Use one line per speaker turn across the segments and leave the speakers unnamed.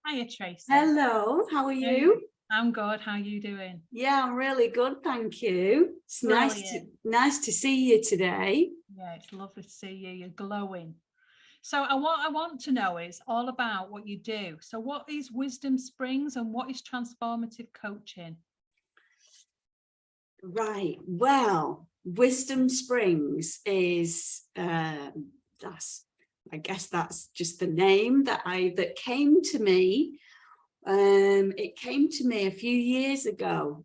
Hiya, Tracey.
Hello, how are you?
I'm good. How are you doing?
Yeah, I'm really good, thank you. It's nice to see you today.
Yeah, it's lovely to see you. You're glowing. So I want to know is all about what you do. So what is Wisdom Springs and what is Transformative Coaching?
Right, well, Wisdom Springs is I guess that's just the name that came to me. It came to me a few years ago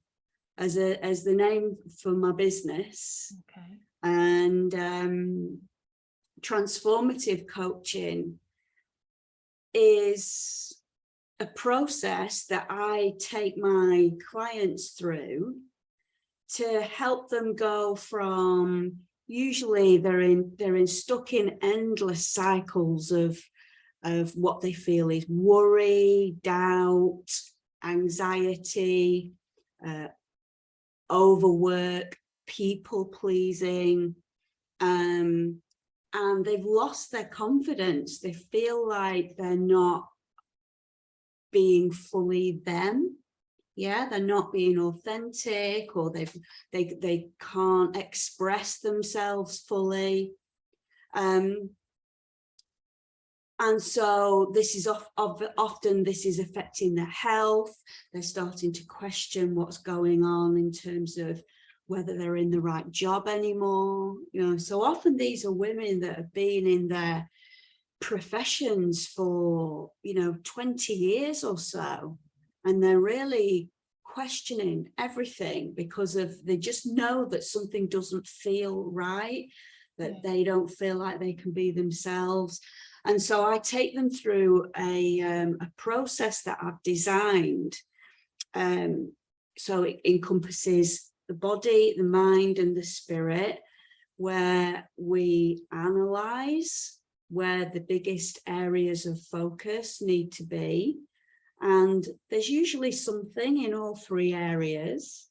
as the name for my business.
Okay.
And Transformative Coaching is a process that I take my clients through to help them go from, usually they're stuck in endless cycles of what they feel is worry, doubt, anxiety, overwork, people pleasing, and they've lost their confidence. They feel like they're not being fully them. Yeah, they're not being authentic, or they can't express themselves fully. And so this is often this is affecting their health. They're starting to question what's going on in terms of whether they're in the right job anymore. So often these are women that have been in their professions for 20 years or so, and they're really questioning everything because they just know that something doesn't feel right, that they don't feel like they can be themselves. And so I take them through a process that I've designed. So it encompasses the body, the mind, and the spirit, where we analyze where the biggest areas of focus need to be. And there's usually something in all three areas.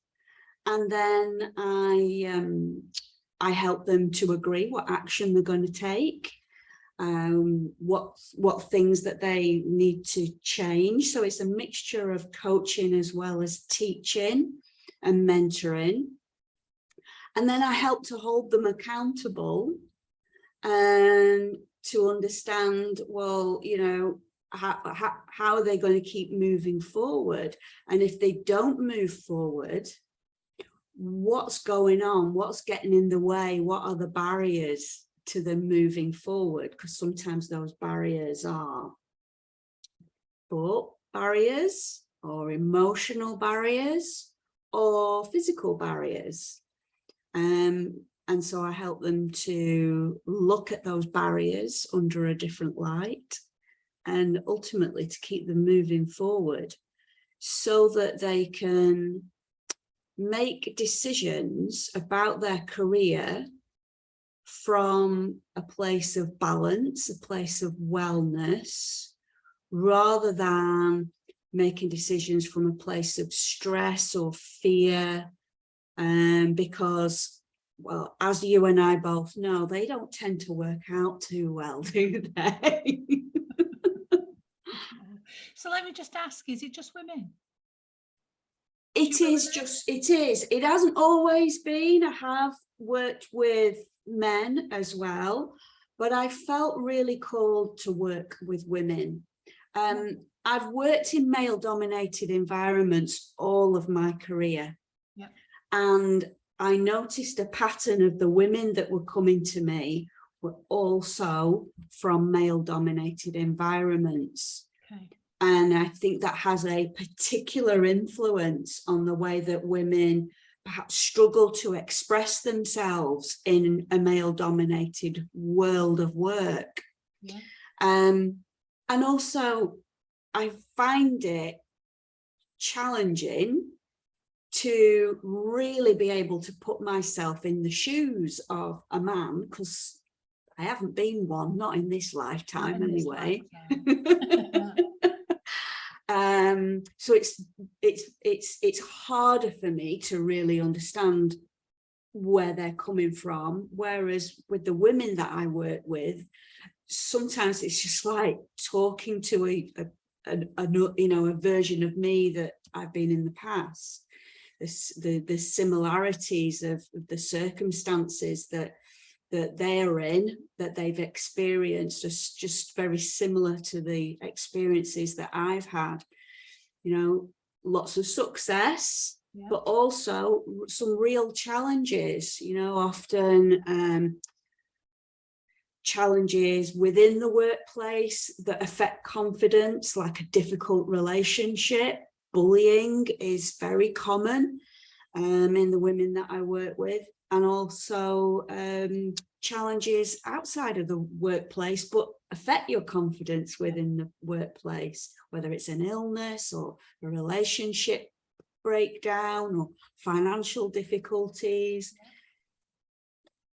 And then I help them to agree what action they're going to take. What things that they need to change. So it's a mixture of coaching as well as teaching and mentoring. And then I help to hold them accountable and to understand, well, how are they going to keep moving forward? And if they don't move forward, what's going on? What's getting in the way? What are the barriers to them moving forward? Because sometimes those barriers are thought barriers, or emotional barriers, or physical barriers. And so I help them to look at those barriers under a different light, and ultimately to keep them moving forward so that they can make decisions about their career from a place of balance, a place of wellness, rather than making decisions from a place of stress or fear. Because, well, as you and I both know, they don't tend to work out too well, do they?
So let me just ask, is it just women?
It is. It hasn't always been. I have worked with men as well, but I felt really called to work with women. I've worked in male-dominated environments all of my career.
Yeah.
And I noticed a pattern of the women that were coming to me were also from male-dominated environments. Okay. And I think that has a particular influence on the way that women perhaps struggle to express themselves in a male-dominated world of work. Yeah. And also, I find it challenging to really be able to put myself in the shoes of a man, because I haven't been one, not in this lifetime anyway. So it's harder for me to really understand where they're coming from. Whereas with the women that I work with, sometimes it's just like talking to a version of me that I've been in the past. The similarities of the circumstances that they're in, that they've experienced, is just very similar to the experiences that I've had. Lots of success, but also some real challenges, often challenges within the workplace that affect confidence, like a difficult relationship. Bullying is very common in the women that I work with, and also challenges outside of the workplace but affect your confidence within the workplace, whether it's an illness or a relationship breakdown or financial difficulties.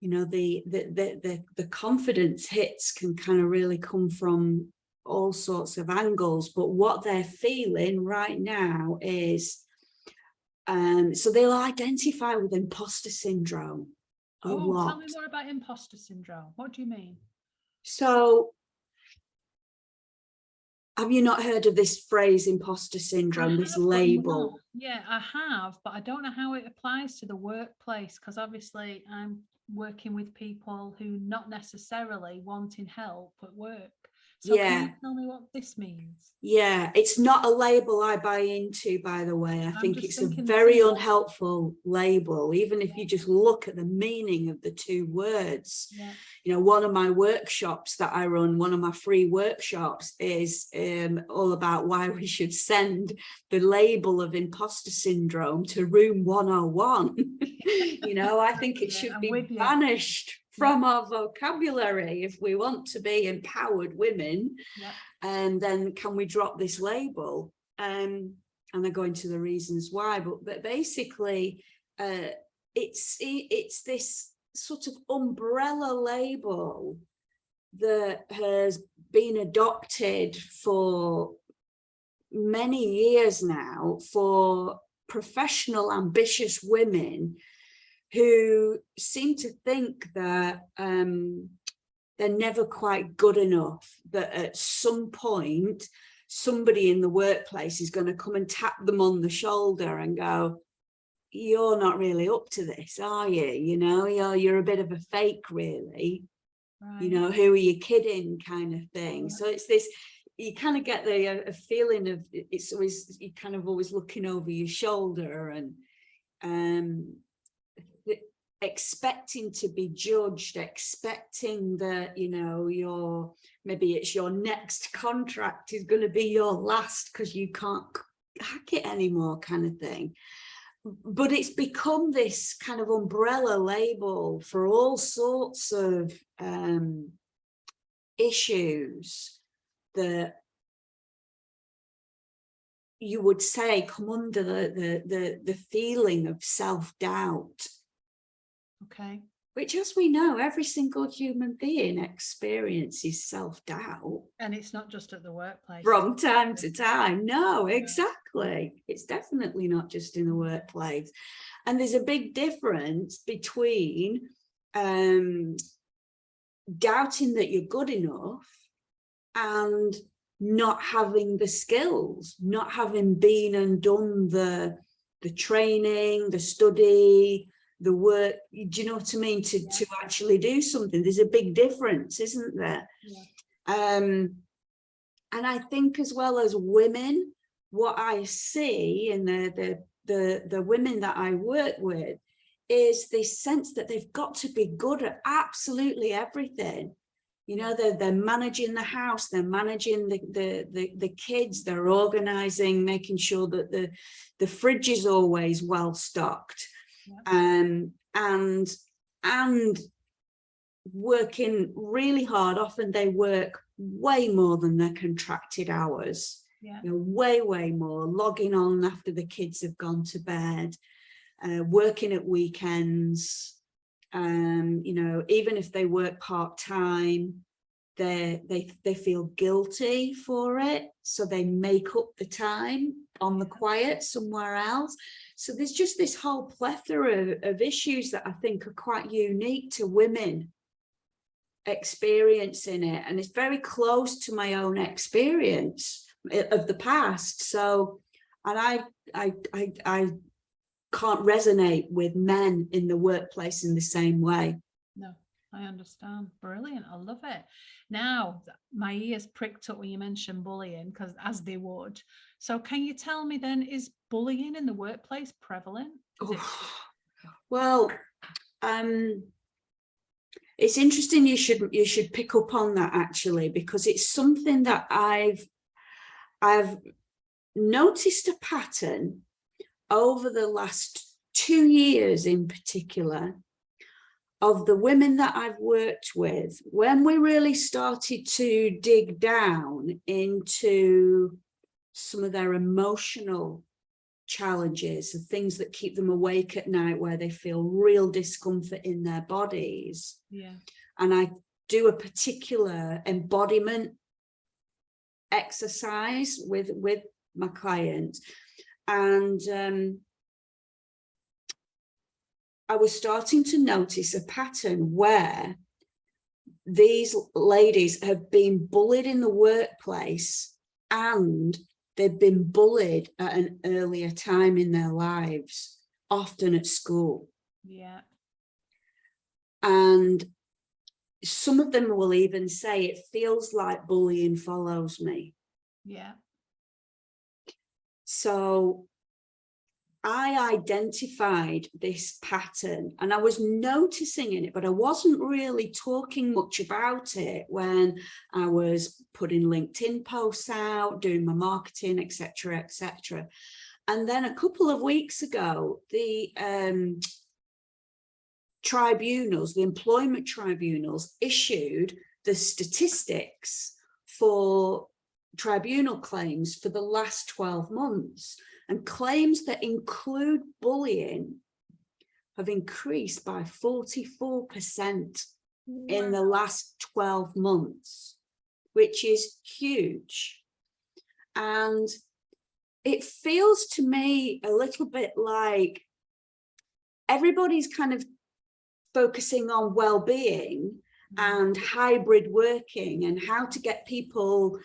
The confidence hits can kind of really come from all sorts of angles, but what they're feeling right now is so they'll identify with imposter syndrome a lot.
Tell me more about imposter syndrome. What do you mean?
So have you not heard of this phrase, imposter syndrome, this label?
Yeah, I have, but I don't know how it applies to the workplace, because obviously I'm working with people who not necessarily wanting help at work. So can you tell me what this means? Yeah,
it's not a label I buy into, by the way. I think it's a very unhelpful label, even if you just look at the meaning of the two words. One of my workshops that I run, one of my free workshops, is all about why we should send the label of imposter syndrome to room 101. I think it should be banished from our vocabulary if we want to be empowered women. And then can we drop this label? And I go into the reasons why, but basically it's this sort of umbrella label that has been adopted for many years now for professional, ambitious women who seem to think that they're never quite good enough, that at some point somebody in the workplace is going to come and tap them on the shoulder and go, you're not really up to this, are you? You're a bit of a fake, really. Right. Who are you kidding, kind of thing. Right. So it's this, you kind of get a feeling of, it's always, you kind of always looking over your shoulder and expecting to be judged, expecting that, maybe it's your next contract is going to be your last because you can't hack it anymore, kind of thing. But it's become this kind of umbrella label for all sorts of issues that you would say come under the feeling of self-doubt.
Okay.
Which, as we know, every single human being experiences self-doubt.
And it's not just at the workplace.
From time to time. No, exactly. It's definitely not just in the workplace. And there's a big difference between doubting that you're good enough and not having the skills, not having been and done the training, the study, the work, do you know what I mean, to actually do something. There's a big difference, isn't there? And I think as well as women, what I see in the women that I work with is this sense that they've got to be good at absolutely everything. They're managing the house, they're managing the kids, they're organizing, making sure that the fridge is always well stocked. And working really hard. Often they work way more than their contracted hours, way more, logging on after the kids have gone to bed, working at weekends, even if they work part-time, they feel guilty for it, so they make up the time on the quiet somewhere else. So there's just this whole plethora of issues that I think are quite unique to women experiencing it, and it's very close to my own experience of the past. So, and I can't resonate with men in the workplace in the same way.
No, I understand. Brilliant. I love it. Now, my ears pricked up when you mentioned bullying, because as they would. So can you tell me then, is bullying in the workplace prevalent?
Well, it's interesting you should pick up on that, actually, because it's something that I've noticed a pattern over the last 2 years in particular of the women that I've worked with. When we really started to dig down into some of their emotional challenges, the things that keep them awake at night, where they feel real discomfort in their bodies.
Yeah.
And I do a particular embodiment exercise with my clients, and I was starting to notice a pattern where these ladies have been bullied in the workplace, and they've been bullied at an earlier time in their lives, often at school.
Yeah.
And some of them will even say, it feels like bullying follows me.
Yeah.
So I identified this pattern, and I was noticing it, but I wasn't really talking much about it when I was putting LinkedIn posts out, doing my marketing, etc., etc. And then a couple of weeks ago, the tribunals, the employment tribunals, issued the statistics for tribunal claims for the last 12 months. And claims that include bullying have increased by 44% in the last 12 months, which is huge. And it feels to me a little bit like everybody's kind of focusing on well-being and hybrid working and how to get people,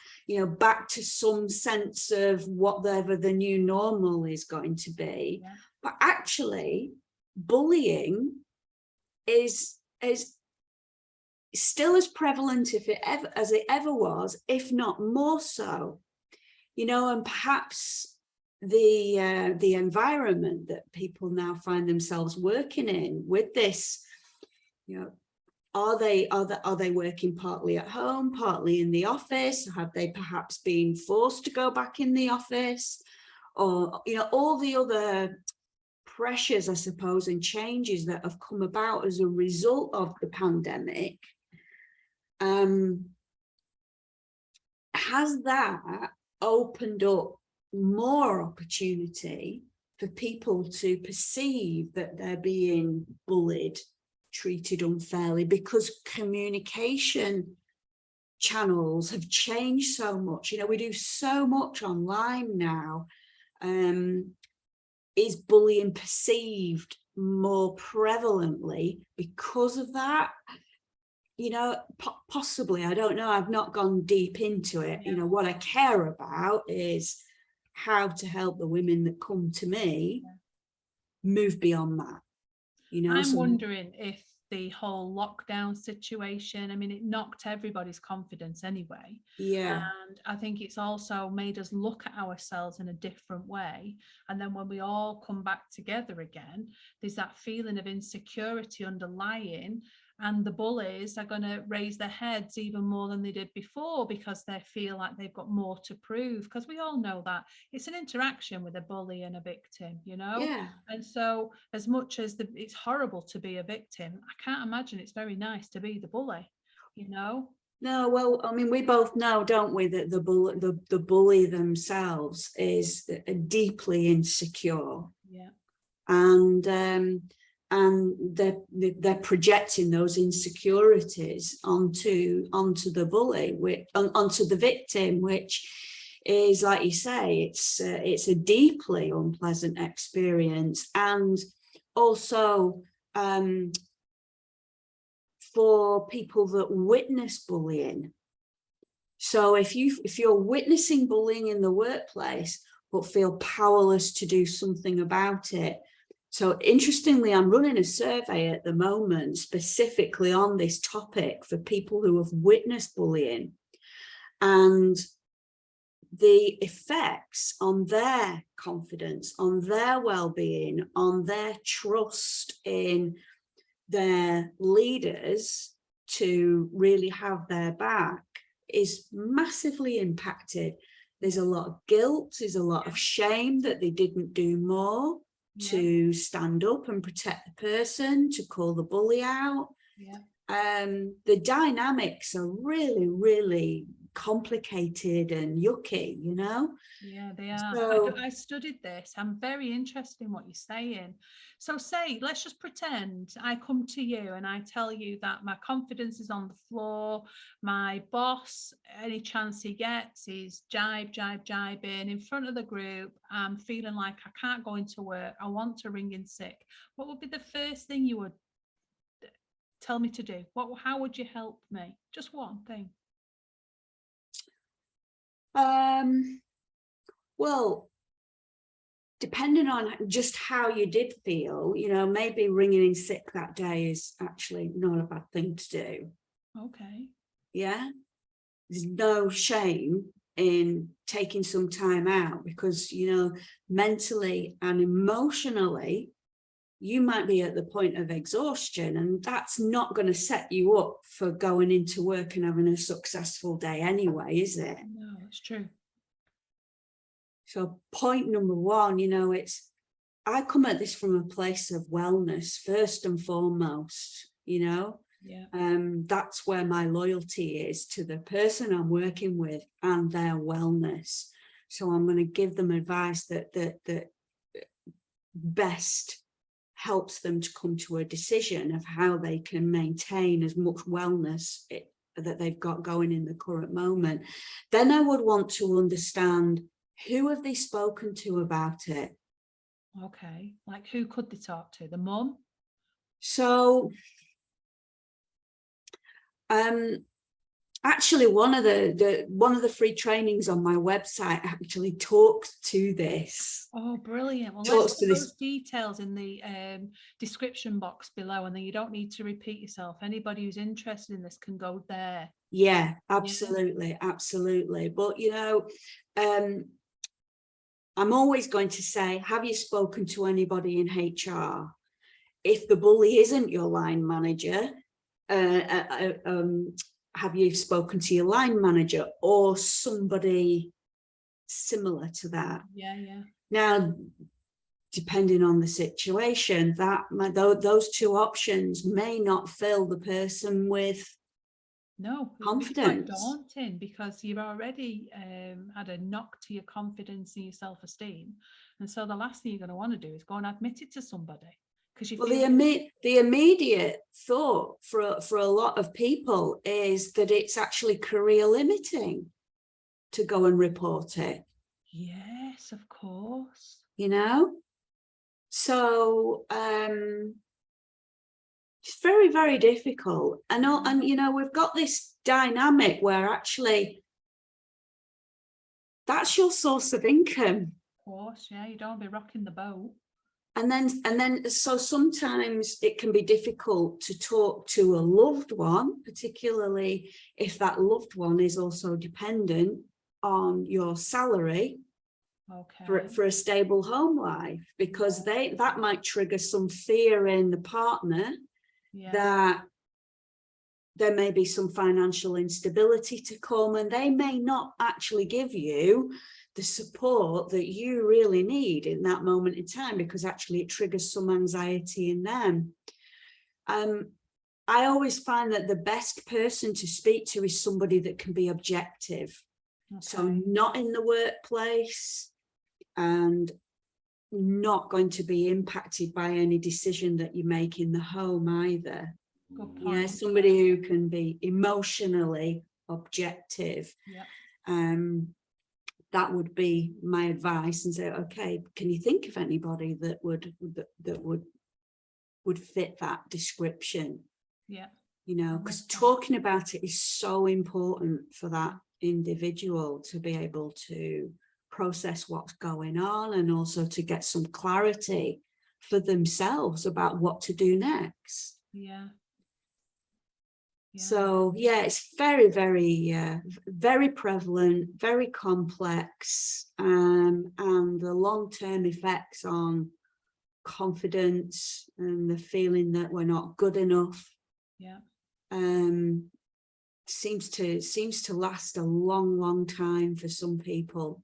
back to some sense of whatever the new normal is going to be. Yeah. But actually, bullying is still as prevalent as it ever was, if not more so. And perhaps the environment that people now find themselves working in with this, are they working partly at home, partly in the office? Have they perhaps been forced to go back in the office? Or, all the other pressures, I suppose, and changes that have come about as a result of the pandemic. Has that opened up more opportunity for people to perceive that they're being bullied, treated unfairly, because communication channels have changed so much? We do so much online now. Is bullying perceived more prevalently because of that? Possibly. I don't know. I've not gone deep into it. Yeah. What I care about is how to help the women that come to me move beyond that.
I'm wondering if the whole lockdown situation, it knocked everybody's confidence anyway.
Yeah.
And I think it's also made us look at ourselves in a different way. And then when we all come back together again, there's that feeling of insecurity underlying. And the bullies are going to raise their heads even more than they did before, because they feel like they've got more to prove. Because we all know that it's an interaction with a bully and a victim,
Yeah.
And so as much as it's horrible to be a victim, I can't imagine it's very nice to be the bully, No,
well, we both know, don't we, that the bully themselves is deeply insecure.
Yeah.
And they're projecting those insecurities onto the bully, onto the victim, which is, like you say, it's a deeply unpleasant experience. And also for people that witness bullying, So if you're witnessing bullying in the workplace, but feel powerless to do something about it. So interestingly, I'm running a survey at the moment specifically on this topic for people who have witnessed bullying, and the effects on their confidence, on their well-being, on their trust in their leaders to really have their back is massively impacted. There's a lot of guilt, there's a lot of shame that they didn't do more to stand up and protect the person, to call the bully out. The dynamics are really, really complicated and yucky, you know.
Yeah, they are.
So,
I studied this. I'm very interested in what you're saying. So say, let's just pretend I come to you and I tell you that my confidence is on the floor. My boss, any chance he gets, is jibing in front of the group. I'm feeling like I can't go into work. I want to ring in sick. What would be the first thing you would tell me to do? How would you help me? Just one thing.
Well, depending on just how you did feel, you know, maybe ringing in sick that day is actually not a bad thing to do.
Okay.
Yeah. There's no shame in taking some time out, because, you know, mentally and emotionally, you might be at the point of exhaustion, and that's not going to set you up for going into work and having a successful day anyway, is it?
No, it's true.
So point number one, you know, I come at this from a place of wellness first and foremost, you know. That's where my loyalty is, to the person I'm working with and their wellness. So I'm going to give them advice that best helps them to come to a decision of how they can maintain as much wellness that they've got going in the current moment. Then I would want to understand, who have they spoken to about it?
Okay, like who could they talk to? The mum?
So actually one of the free trainings on my website actually talks to this.
Oh, brilliant. Well,
talks
let's
to
put
this
those details in the description box below, and then you don't need to repeat yourself. Anybody who's interested in this can go there.
Yeah, absolutely. But you know, I'm always going to say, have you spoken to anybody in HR? If the bully isn't your line manager, have you spoken to your line manager or somebody similar to that? Now, depending on the situation, those two options may not fill the person with confidence.
It's quite daunting, because you've already had a knock to your confidence and your self-esteem, and so the last thing you're going to want to do is go and admit it to somebody.
The immediate thought for a lot of people is that it's actually career limiting to go and report it.
Yes, of course.
You know, so it's very, very difficult. And you know, we've got this dynamic where actually that's your source of income.
Of course, yeah, you don't be rocking the boat.
And then so sometimes it can be difficult to talk to a loved one, particularly if that loved one is also dependent on your salary for a stable home life, because that might trigger some fear in the partner that there may be some financial instability to come, and they may not actually give you the support that you really need in that moment in time, because actually it triggers some anxiety in them. I always find that the best person to speak to is somebody that can be objective. So not in the workplace and not going to be impacted by any decision that you make in the home either. Yeah, somebody who can be emotionally objective. That would be my advice, and say, okay, can you think of anybody that would fit that description? You know, because talking about it is so important for that individual to be able to process what's going on, and also to get some clarity for themselves about what to do next.
Yeah.
So yeah, it's very, very prevalent, very complex, and the long-term effects on confidence and the feeling that we're not good enough, seems to last a long time for some people.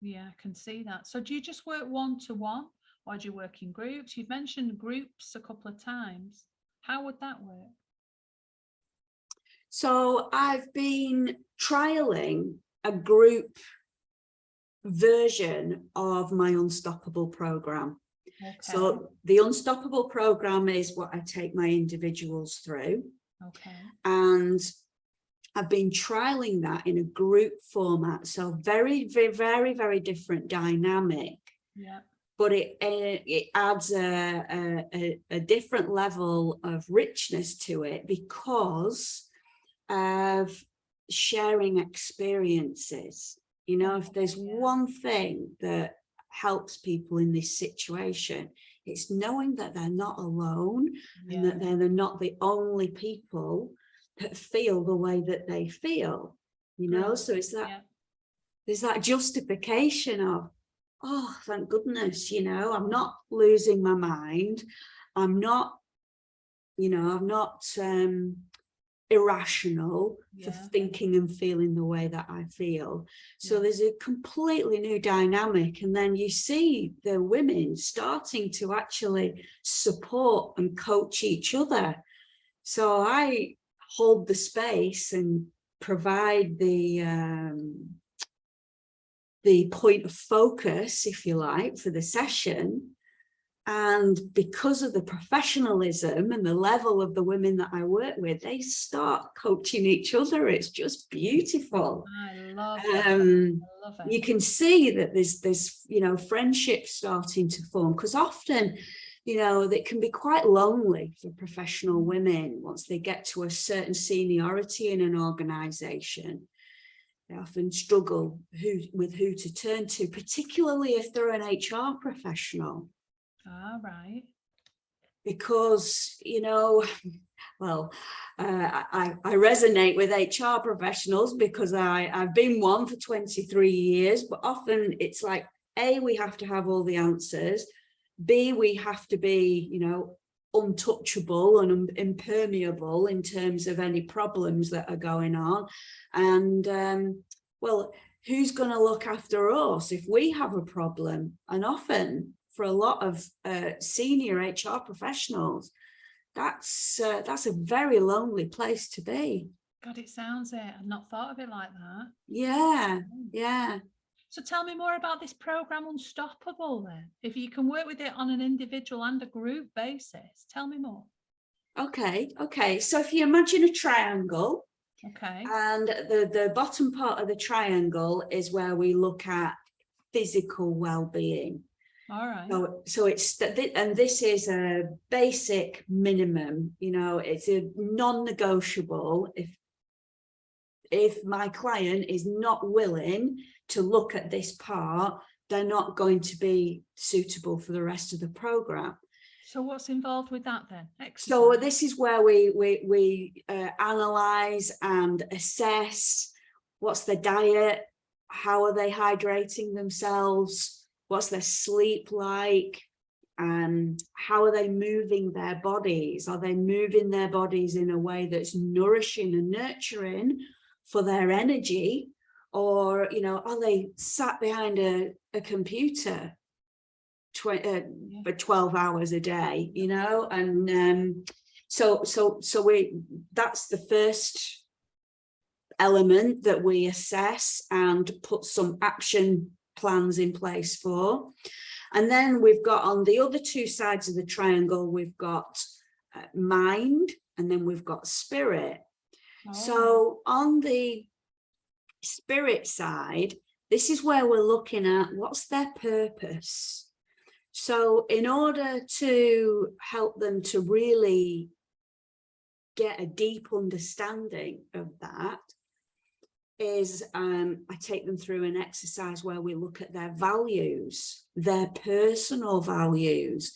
Yeah, I can see that. So do you just work one-to-one, or do you work in groups? You've mentioned groups a couple of times. How would that work?
So I've been trialing a group version of my Unstoppable program. Okay. So the Unstoppable program is what I take my individuals through. Okay. And I've been trialing that in a group format. So very different dynamic. Yeah. But it adds a different level of richness to it because of sharing experiences. You know, if there's one thing that helps people in this situation, it's knowing that they're not alone, and that they're not the only people that feel the way that they feel, you know. So it's that there's that justification of, oh, thank goodness, you know, I'm not losing my mind. I'm not, you know, I'm not irrational for thinking and feeling the way that I feel. So there's a completely new dynamic. And then you see the women starting to actually support and coach each other. So I hold the space and provide the point of focus, if you like, for the session. And because of the professionalism and the level of the women that I work with, they start coaching each other. It's just beautiful.
I love it. I love it.
You can see that there's you know, friendships starting to form, because often, you know, they can be quite lonely for professional women once they get to a certain seniority in an organization. They often struggle with who to turn to, particularly if they're an HR professional.
Right.
Because, you know, well, I resonate with HR professionals because I've been one for 23 years, but often it's like, A, we have to have all the answers. B, we have to be, you know, untouchable and impermeable in terms of any problems that are going on. And, well, who's going to look after us if we have a problem? And often, for a lot of senior HR professionals, that's a very lonely place to be.
God, it sounds it. I've not thought of it like that.
Yeah.
So tell me more about this program Unstoppable then. If you can work with it on an individual and a group basis, tell me more.
Okay. So if you imagine a triangle, and the bottom part of the triangle is where we look at physical well-being. All right. So it's and this is a basic minimum, you know, it's a non-negotiable. If my client is not willing to look at this part, they're not going to be suitable for the rest of the program.
So what's involved with that then? Exercise.
So this is where we analyze and assess what's their diet, how are they hydrating themselves, what's their sleep like, and how are they moving their bodies? Are they moving their bodies in a way that's nourishing and nurturing for their energy? Or, you know, are they sat behind a computer for 12 hours a day, you know? And so that's the first element that we assess and put some action plans in place for. And then we've got on the other two sides of the triangle, we've got mind, and then we've got spirit. So on the spirit side, this is where we're looking at what's their purpose. So in order to help them to really get a deep understanding of that, is I take them through an exercise where we look at their values, their personal values,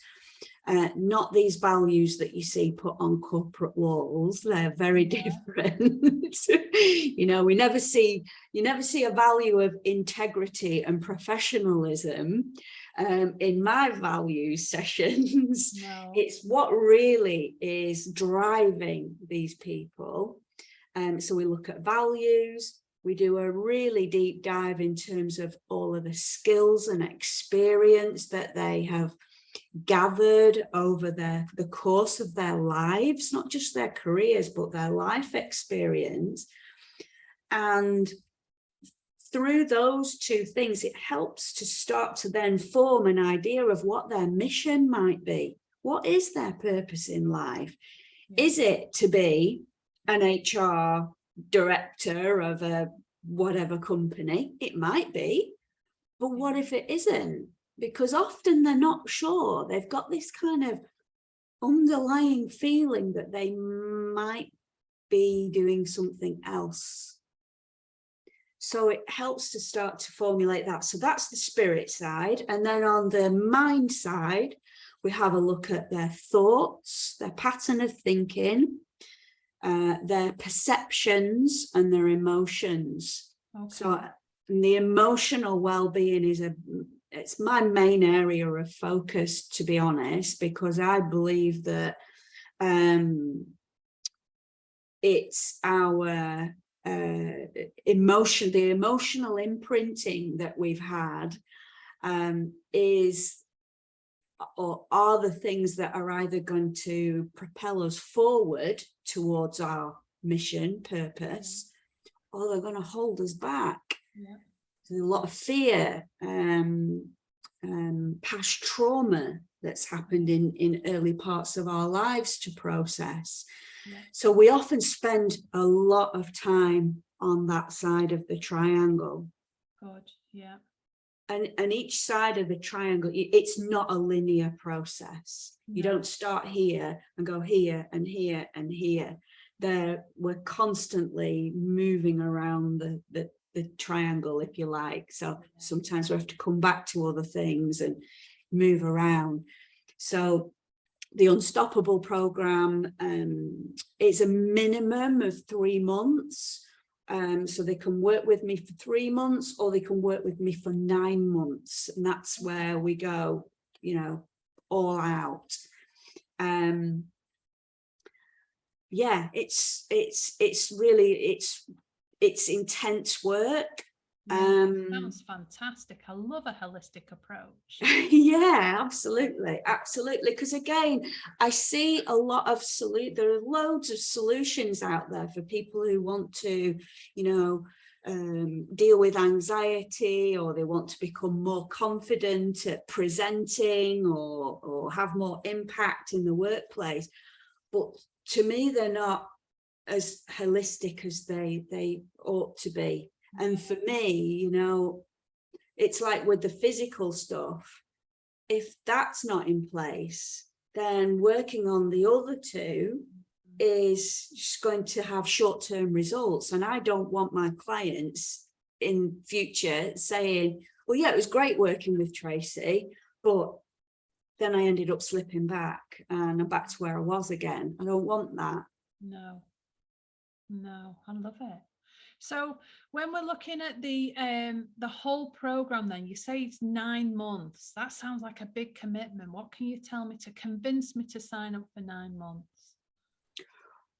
not these values that you see put on corporate walls. They're very different. You know, you never see a value of integrity and professionalism in my values sessions.
No.
It's what really is driving these people. So we look at values. We do a really deep dive in terms of all of the skills and experience that they have gathered over the course of their lives, not just their careers, but their life experience. And through those two things, it helps to start to then form an idea of what their mission might be. What is their purpose in life? Is it to be an HR director of a whatever company? It might be, but what if it isn't? Because often they're not sure. They've got this kind of underlying feeling that they might be doing something else. So it helps to start to formulate that. So that's the spirit side. And then on the mind side, we have a look at their thoughts, their pattern of thinking, their perceptions and their emotions. Okay. So the emotional well-being it's my main area of focus, to be honest, because I believe that it's our the emotional imprinting that we've had are the things that are either going to propel us forward towards our mission, purpose, or they're going to hold us back. Yeah. There's a lot of fear, past trauma that's happened in early parts of our lives to process. Yeah. So we often spend a lot of time on that side of the triangle.
Good, yeah.
And each side of the triangle, it's not a linear process. No. You don't start here and go here and here and here. We're constantly moving around the triangle, if you like. So sometimes we have to come back to other things and move around. So the Unstoppable program is a minimum of 3 months. So they can work with me for 3 months, or they can work with me for 9 months. And that's where we go, all out. Yeah, it's intense work.
Sounds fantastic. I love a holistic approach.
Yeah, absolutely. Because again, I see a lot of there are loads of solutions out there for people who want to, deal with anxiety, or they want to become more confident at presenting, or have more impact in the workplace. But to me, they're not as holistic as they ought to be. And for me, it's like with the physical stuff, if that's not in place, then working on the other two is just going to have short-term results. And I don't want my clients in future saying, well, yeah, it was great working with Tracey, but then I ended up slipping back and I'm back to where I was again. I don't want that.
No, I love it. So when we're looking at the whole program, then you say it's 9 months. That sounds like a big commitment. What can you tell me to convince me to sign up for 9 months?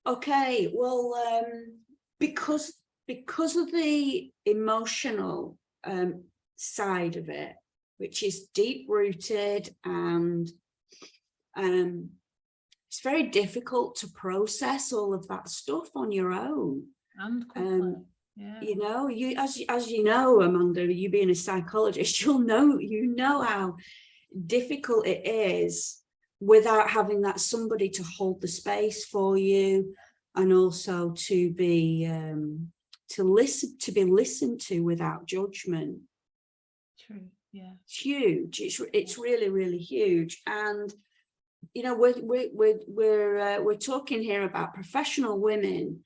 Okay, well, because of the emotional side of it, which is deep rooted, and it's very difficult to process all of that stuff on your own.
And quickly. Yeah.
As you know, Amanda, you being a psychologist, you know how difficult it is without having that somebody to hold the space for you, and also to be listened to without judgment.
True. Yeah.
It's huge. It's really, really huge. And we're talking here about professional women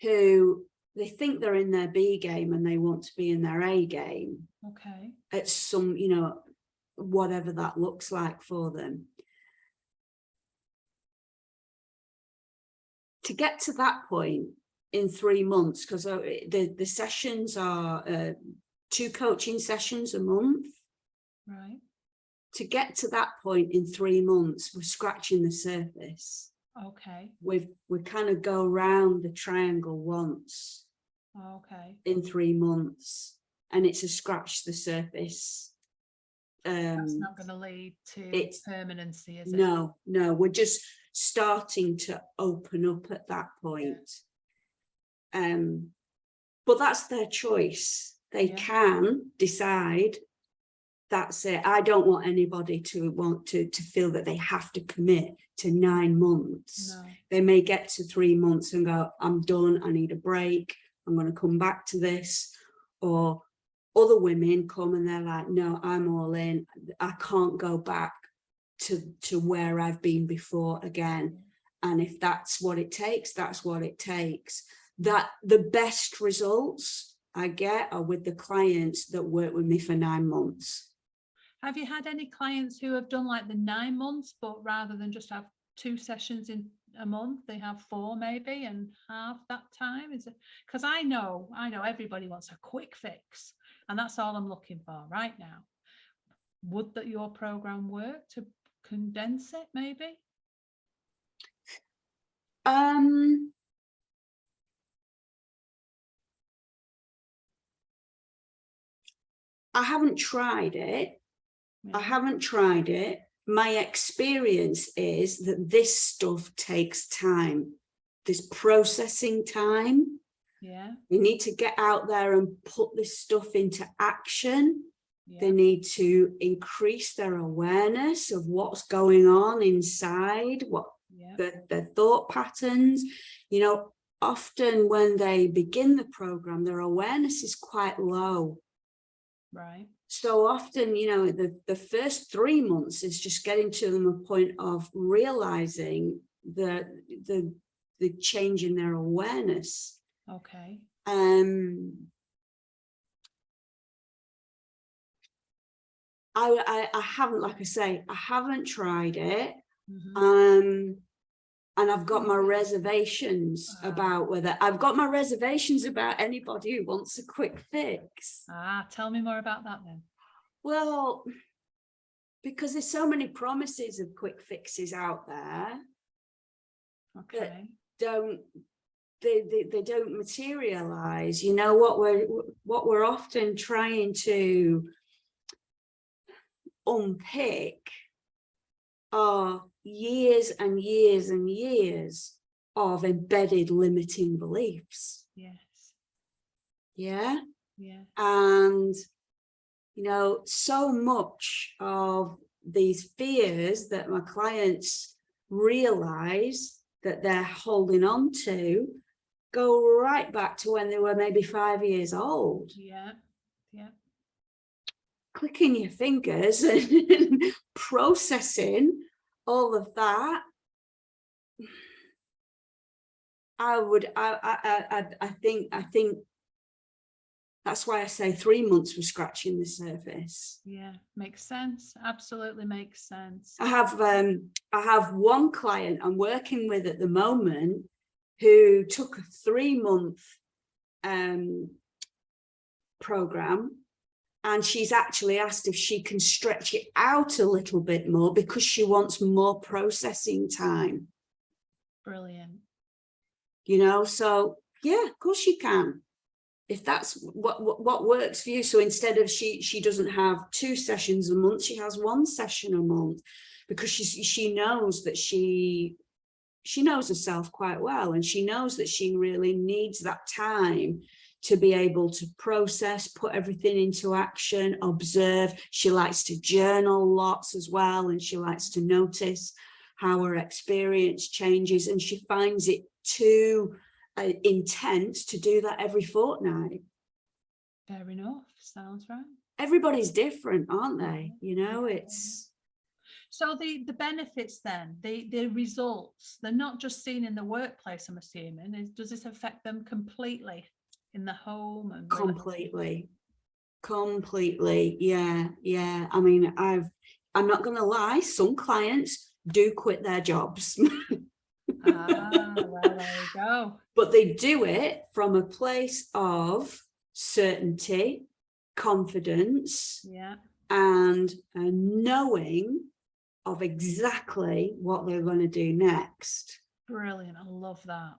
who they think they're in their B game and they want to be in their A game.
Okay.
At some, you know, whatever that looks like for them. To get to that point in 3 months, because the sessions are 2 coaching sessions a month.
Right.
To get to that point in 3 months, we're scratching the surface.
Okay.
We kind of go round the triangle once.
Okay.
In 3 months, and it's a scratch the surface.
That's not going to lead to permanency, is it?
No, we're just starting to open up at that point. But that's their choice. They can decide, that's it. I don't want anybody to want to feel that they have to commit to 9 months.
No.
They may get to 3 months and go, I'm done, I need a break, I'm going to come back to this. Or other women come and they're like, no, I'm all in. I can't go back to where I've been before again. And if that's what it takes, that's what it takes. That the best results I get are with the clients that work with me for 9 months.
Have you had any clients who have done like the 9 months, but rather than just have 2 sessions in a month, they have 4 maybe and half that time? Is it? Because I know everybody wants a quick fix, and that's all I'm looking for right now. Would that your program work to condense it maybe?
I haven't tried it.
Yeah.
I haven't tried it. My experience is that this stuff takes time. This processing time.
Yeah.
They need to get out there and put this stuff into action.
Yeah.
They need to increase their awareness of what's going on inside, what their thought patterns. You know, often when they begin the program, their awareness is quite low.
Right.
So often, you know, the first 3 months is just getting to them a point of realizing the change in their awareness.
Okay.
I haven't, like I say, I haven't tried it.
Mm-hmm.
And I've got my reservations about anybody who wants a quick fix.
Tell me more about that then.
Well, because there's so many promises of quick fixes out there.
Okay.
They don't materialize. You know, what we're often trying to unpick are years and years and years of embedded limiting beliefs.
Yes.
Yeah.
Yeah.
And, you know, so much of these fears that my clients realize that they're holding on to go right back to when they were maybe 5 years old.
Yeah. Yeah.
Clicking your fingers and processing all of that. I think that's why I say 3 months was scratching the surface.
Yeah, makes sense. Absolutely makes sense.
I have one client I'm working with at the moment who took a 3-month program, and she's actually asked if she can stretch it out a little bit more because she wants more processing time.
Brilliant.
You know, so yeah, of course you can, if that's what works for you. So instead of she doesn't have 2 sessions a month, she has 1 session a month, because she knows that she knows herself quite well, and she knows that she really needs that time to be able to process, put everything into action, observe. She likes to journal lots as well, and she likes to notice how her experience changes, and she finds it too intense to do that every fortnight.
Fair enough. Sounds right.
Everybody's different, aren't they? You know, it's...
So the benefits then, the results, they're not just seen in the workplace, I'm assuming. Does this affect them completely? in the home and
completely. Yeah. I mean, I'm not going to lie, some clients do quit their jobs.
Well, there you go.
But they do it from a place of certainty, confidence, and a knowing of exactly what they're going to do next.
Brilliant. I love that.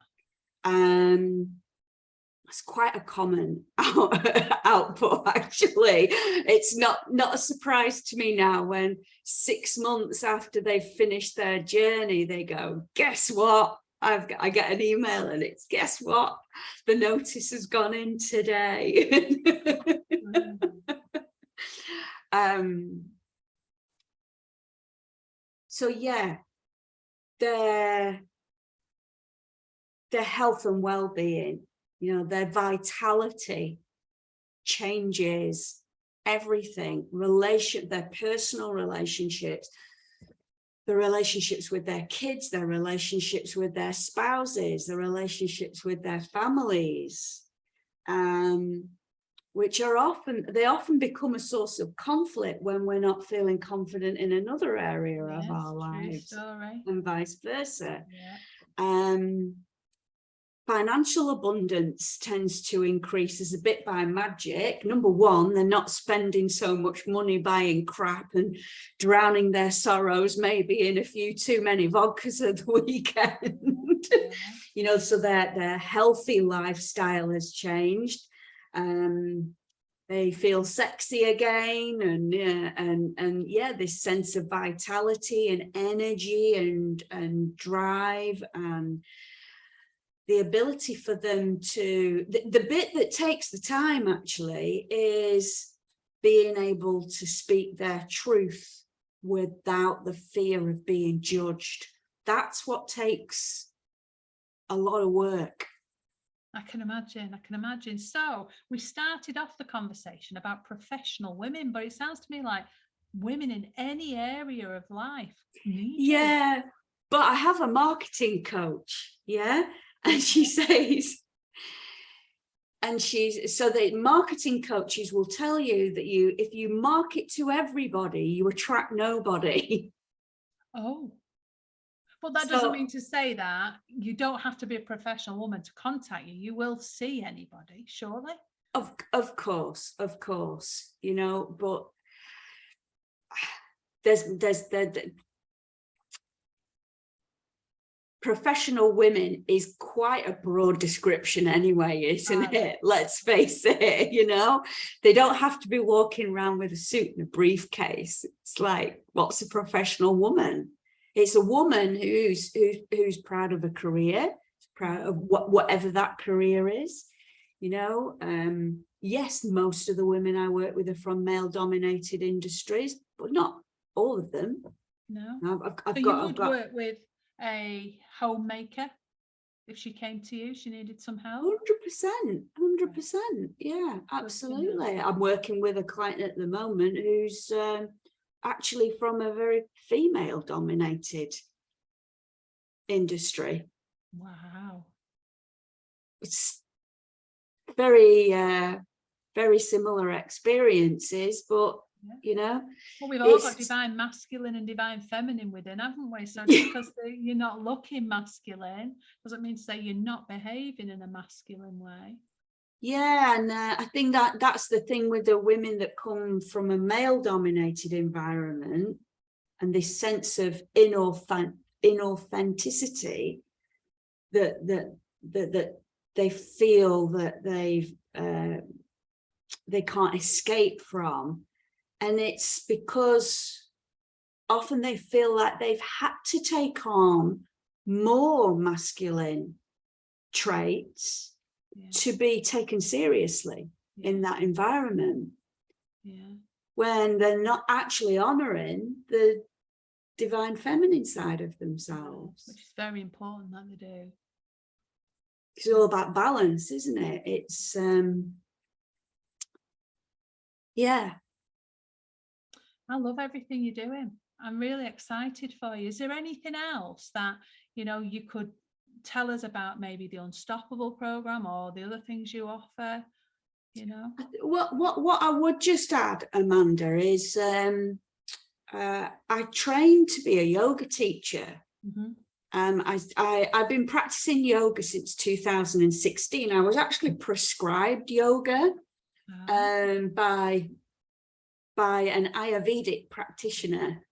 It's quite a common output, actually. It's not a surprise to me now when 6 months after they've finished their journey, they go, guess what? I get an email and it's, guess what? The notice has gone in today. So yeah, their health and well-being, you know, their vitality changes everything. Their personal relationships, the relationships with their kids, their relationships with their spouses, the relationships with their families, which are often become a source of conflict when we're not feeling confident in another area of our lives, and vice versa. Financial abundance tends to increase as a bit by magic. Number one, they're not spending so much money buying crap and drowning their sorrows maybe in a few too many vodkas at the weekend. You know, so their healthy lifestyle has changed. They feel sexy again, and this sense of vitality and energy and drive, and the ability for them to, the bit that takes the time actually is being able to speak their truth without the fear of being judged. That's what takes a lot of work.
I can imagine. So we started off the conversation about professional women, but it sounds to me like women in any area of life need you.
But I have a marketing coach, and she says, so the marketing coaches will tell you that if you market to everybody, you attract nobody.
Oh, well, that doesn't mean to say that you don't have to be a professional woman to contact you. You will see anybody, surely.
Of course, you know, but there's professional women is quite a broad description anyway, isn't it? Let's face it, you know, they don't have to be walking around with a suit and a briefcase. It's like, what's a professional woman? It's a woman who's proud of a career, proud of whatever that career is, you know. Yes, most of the women I work with are from male-dominated industries, but not all of them.
No, I've got work with a homemaker if she came to you, she needed some help.
100%. Yeah, absolutely. I'm working with a client at the moment who's actually from a very female dominated industry.
Wow.
It's very similar experiences, but you know,
well, we've all got divine masculine and divine feminine within, haven't we? So just because you're not looking masculine doesn't mean to say you're not behaving in a masculine way.
And I think that's the thing with the women that come from a male dominated environment, and this sense of inauthenticity that they feel that they can't escape from. And it's because often they feel like they've had to take on more masculine traits to be taken seriously in that environment. When they're not actually honoring the divine feminine side of themselves.
Which is very important that they do.
It's all about balance, isn't it? It's
I love everything you're doing. I'm really excited for you. Is there anything else that, you know, you could tell us about maybe the Unstoppable program or the other things you offer, you know?
What I would just add, Amanda, is I trained to be a yoga teacher. I've been practicing yoga since 2016. I was actually prescribed yoga by an Ayurvedic practitioner.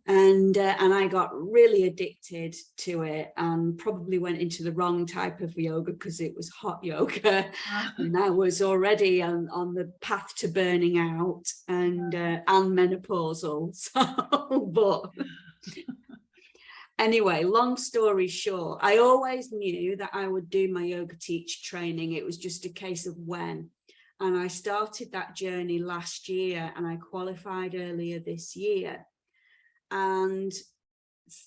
And I got really addicted to it and probably went into the wrong type of yoga because it was hot yoga. And I was already on the path to burning out and menopausal. So, but anyway, long story short, I always knew that I would do my yoga teacher training. It was just a case of when. And I started that journey last year and I qualified earlier this year. And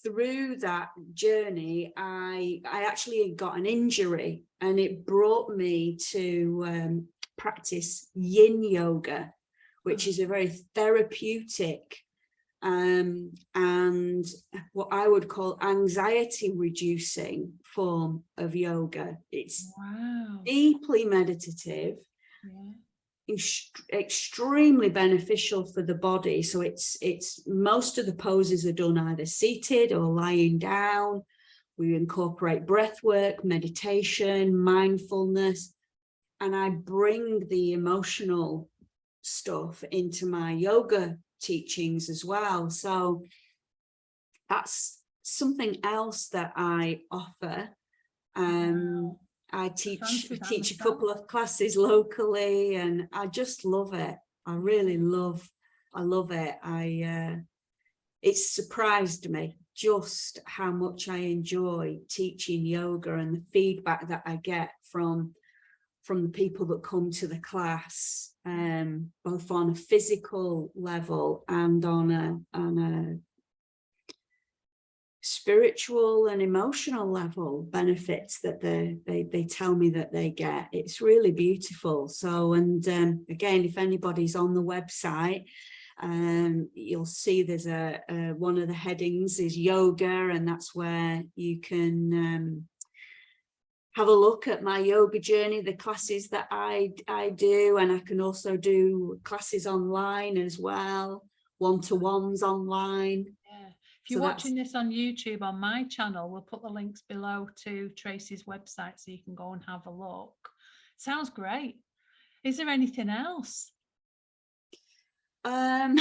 through that journey, I actually got an injury, and it brought me to practice Yin Yoga, which is a very therapeutic and what I would call anxiety reducing form of yoga. It's deeply meditative. Extremely beneficial for the body. So it's most of the poses are done either seated or lying down. We incorporate breath work, meditation, mindfulness, and I bring the emotional stuff into my yoga teachings as well. So that's something else that I offer. I teach a couple of classes locally, and I just love it. I really love it. It's surprised me just how much I enjoy teaching yoga and the feedback that I get from the people that come to the class, both on a physical level and on a spiritual and emotional level benefits that they tell me that they get. It's really beautiful. So, and again, if anybody's on the website, you'll see there's one of the headings is yoga, and that's where you can have a look at my yoga journey, the classes that I do, and I can also do classes online as well, one-to-ones online.
If you're watching this on YouTube on my channel, we'll put the links below to Tracey's website so you can go and have a look. Sounds great. Is there anything else?
I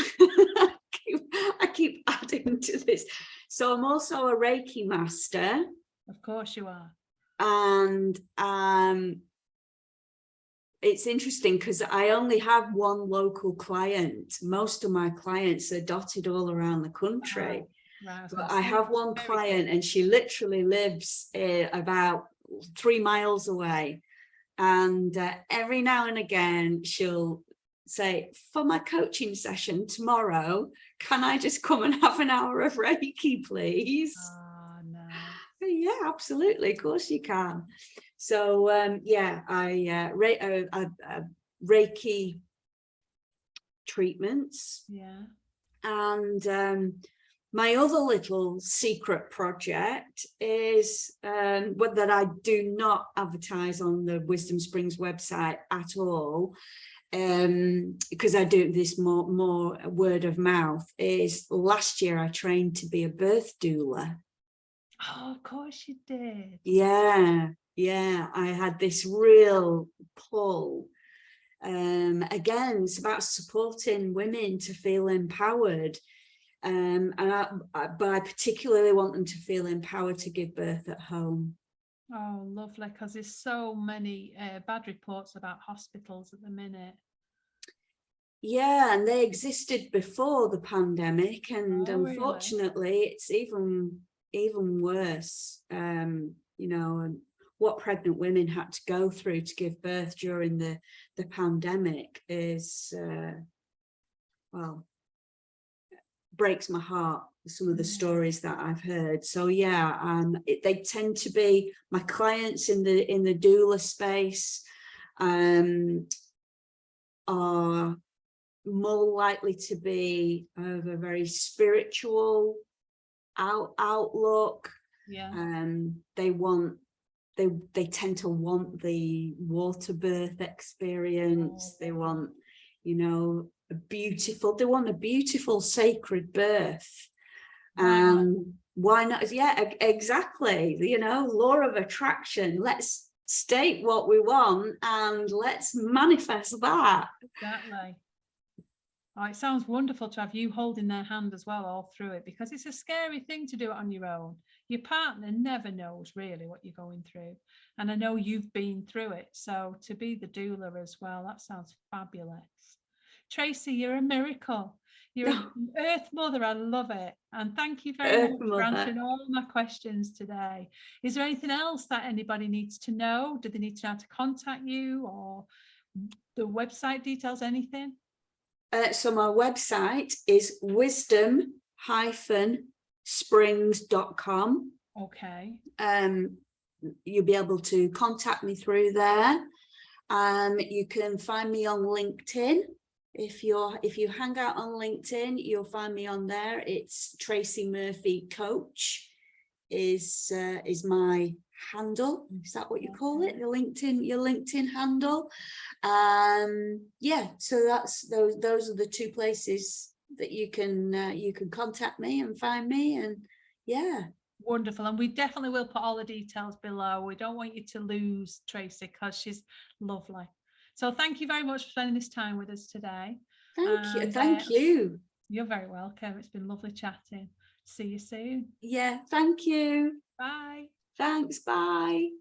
keep adding to this. So I'm also a Reiki master.
Of course you are.
And it's interesting because I only have one local client. Most of my clients are dotted all around the country. But I have one client, and she literally lives about 3 miles away. And every now and again, she'll say, for my coaching session tomorrow, can I just come and have an hour of Reiki, please?
Oh, no.
Yeah, absolutely. Of course you can. So, I Reiki treatments.
Yeah.
And my other little secret project is one that I do not advertise on the Wisdom Springs website at all, because I do this more word of mouth, is last year I trained to be a birth doula.
Oh, of course you did.
Yeah, I had this real pull. Again, it's about supporting women to feel empowered. But I particularly want them to feel empowered to give birth at home.
Oh, lovely, because there's so many bad reports about hospitals at the minute.
Yeah, and they existed before the pandemic, and unfortunately,
really?
it's even worse. You know, and what pregnant women had to go through to give birth during the pandemic is, well, breaks my heart, some of the stories that I've heard. So yeah, they tend to be my clients in the doula space, are more likely to be of a very spiritual outlook. They tend to want the water birth experience. They want, you know, they want a beautiful sacred birth. Why not? Yeah, exactly. You know, law of attraction. Let's state what we want and let's manifest that.
Exactly. Oh, it sounds wonderful to have you holding their hand as well all through it, because it's a scary thing to do it on your own. Your partner never knows really what you're going through. And I know you've been through it. So to be the doula as well, that sounds fabulous. Tracey, you're a miracle. You're an Earth Mother. I love it. And thank you very much for answering all my questions today. Is there anything else that anybody needs to know? Do they need to know how to contact you, or the website details, anything?
So my website is wisdom-springs.com.
Okay.
You'll be able to contact me through there. You can find me on LinkedIn. If you hang out on LinkedIn, you'll find me on there. It's Tracey Murphy Coach is my handle. Is that what you call it? Your LinkedIn handle. Yeah, so that's those are the two places that you can contact me and find me. And yeah,
wonderful. And we definitely will put all the details below. We don't want you to lose Tracey, because she's lovely. So thank you very much for spending this time with us today.
Thank you.
You're very welcome. It's been lovely chatting. See you soon.
Yeah, thank you.
Bye.
Thanks, bye.